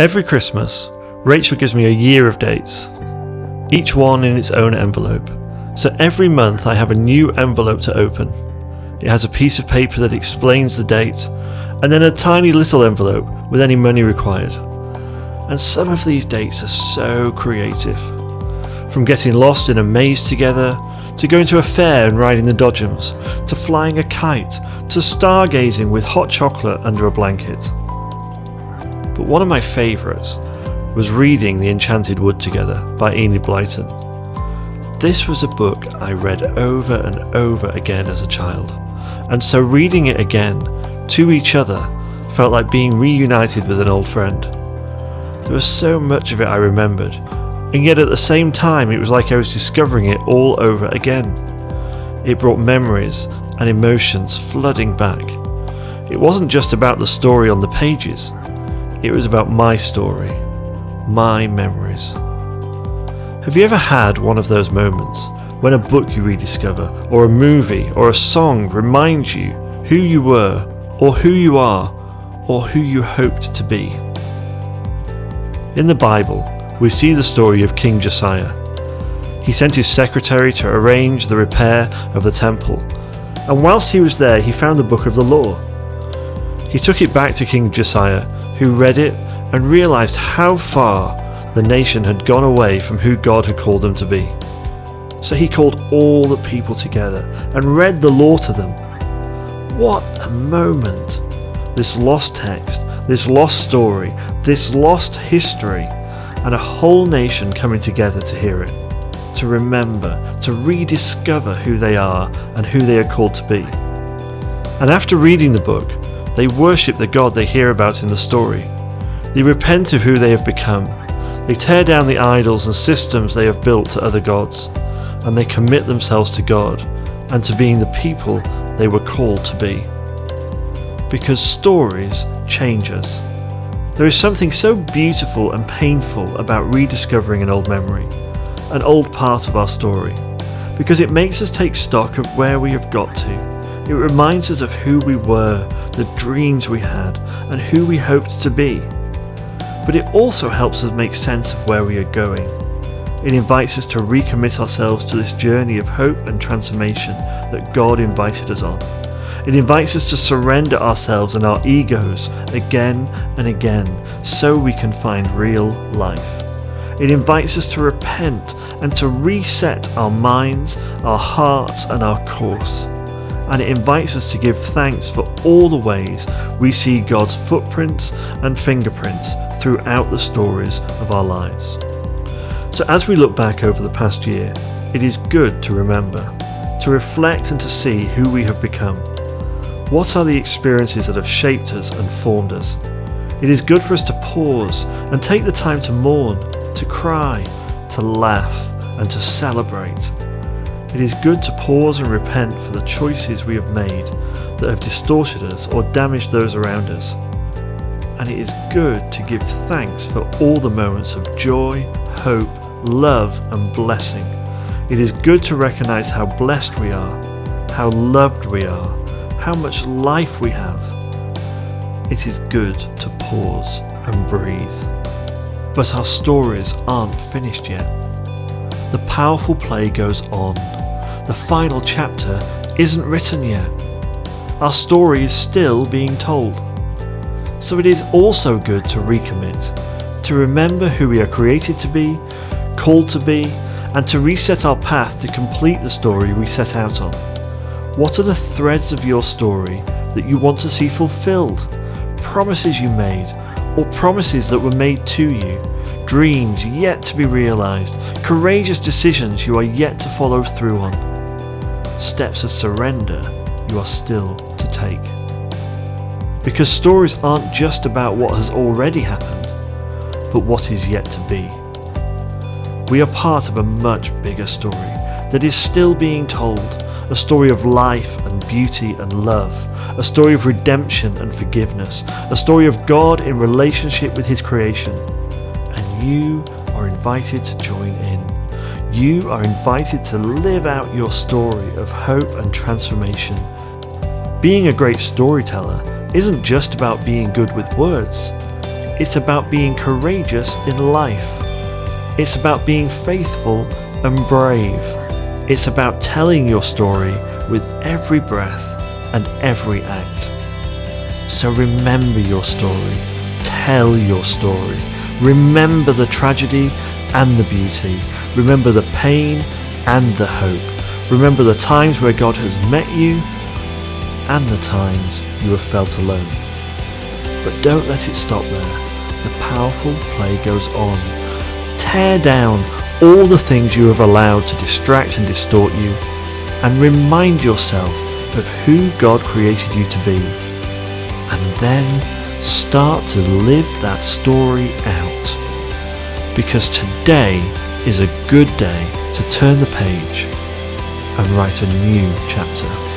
Every Christmas, Rachel gives me a year of dates, each one in its own envelope. So every month I have a new envelope to open. It has a piece of paper that explains the date, and then a tiny little envelope with any money required. And some of these dates are so creative. From getting lost in a maze together, to going to a fair and riding the dodgems, to flying a kite, to stargazing with hot chocolate under a blanket. But one of my favourites was reading The Enchanted Wood together by Enid Blyton. This was a book I read over and over again as a child, and so reading it again to each other felt like being reunited with an old friend. There was so much of it I remembered, and yet at the same time it was like I was discovering it all over again. It brought memories and emotions flooding back. It wasn't just about the story on the pages, it was about my story, my memories. Have you ever had one of those moments when a book you rediscover, or a movie, or a song reminds you who you were, or who you are, or who you hoped to be? In the Bible, we see the story of King Josiah. He sent his secretary to arrange the repair of the temple, and whilst he was there, he found the book of the law. He took it back to King Josiah, who read it and realised how far the nation had gone away from who God had called them to be. So he called all the people together and read the law to them. What a moment! This lost text, this lost story, this lost history, and a whole nation coming together to hear it, to remember, to rediscover who they are and who they are called to be. And after reading the book, they worship the God they hear about in the story. They repent of who they have become. They tear down the idols and systems they have built to other gods, and they commit themselves to God and to being the people they were called to be. Because stories change us. There is something so beautiful and painful about rediscovering an old memory, an old part of our story, because it makes us take stock of where we have got to. It reminds us of who we were, the dreams we had, and who we hoped to be. But it also helps us make sense of where we are going. It invites us to recommit ourselves to this journey of hope and transformation that God invited us on. It invites us to surrender ourselves and our egos again and again so we can find real life. It invites us to repent and to reset our minds, our hearts, and our course. And it invites us to give thanks for all the ways we see God's footprints and fingerprints throughout the stories of our lives. So as we look back over the past year, it is good to remember, to reflect and to see who we have become. What are the experiences that have shaped us and formed us? It is good for us to pause and take the time to mourn, to cry, to laugh, and to celebrate. It is good to pause and repent for the choices we have made that have distorted us or damaged those around us. And it is good to give thanks for all the moments of joy, hope, love, and blessing. It is good to recognize how blessed we are, how loved we are, how much life we have. It is good to pause and breathe. But our stories aren't finished yet. The powerful play goes on. The final chapter isn't written yet. Our story is still being told. So it is also good to recommit, to remember who we are created to be, called to be, and to reset our path to complete the story we set out on. What are the threads of your story that you want to see fulfilled? Promises you made, or promises that were made to you? Dreams yet to be realised, courageous decisions you are yet to follow through on. Steps of surrender you are still to take. Because stories aren't just about what has already happened, but what is yet to be. We are part of a much bigger story that is still being told, a story of life and beauty and love, a story of redemption and forgiveness, a story of God in relationship with His creation. And you are invited to join in. You are invited to live out your story of hope and transformation. Being a great storyteller isn't just about being good with words. It's about being courageous in life. It's about being faithful and brave. It's about telling your story with every breath and every act. So remember your story. Tell your story. Remember the tragedy and the beauty. Remember the pain and the hope. Remember the times where God has met you and the times you have felt alone. But don't let it stop there. The powerful play goes on. Tear down all the things you have allowed to distract and distort you, and remind yourself of who God created you to be. And then start to live that story out. Because today is a good day to turn the page and write a new chapter.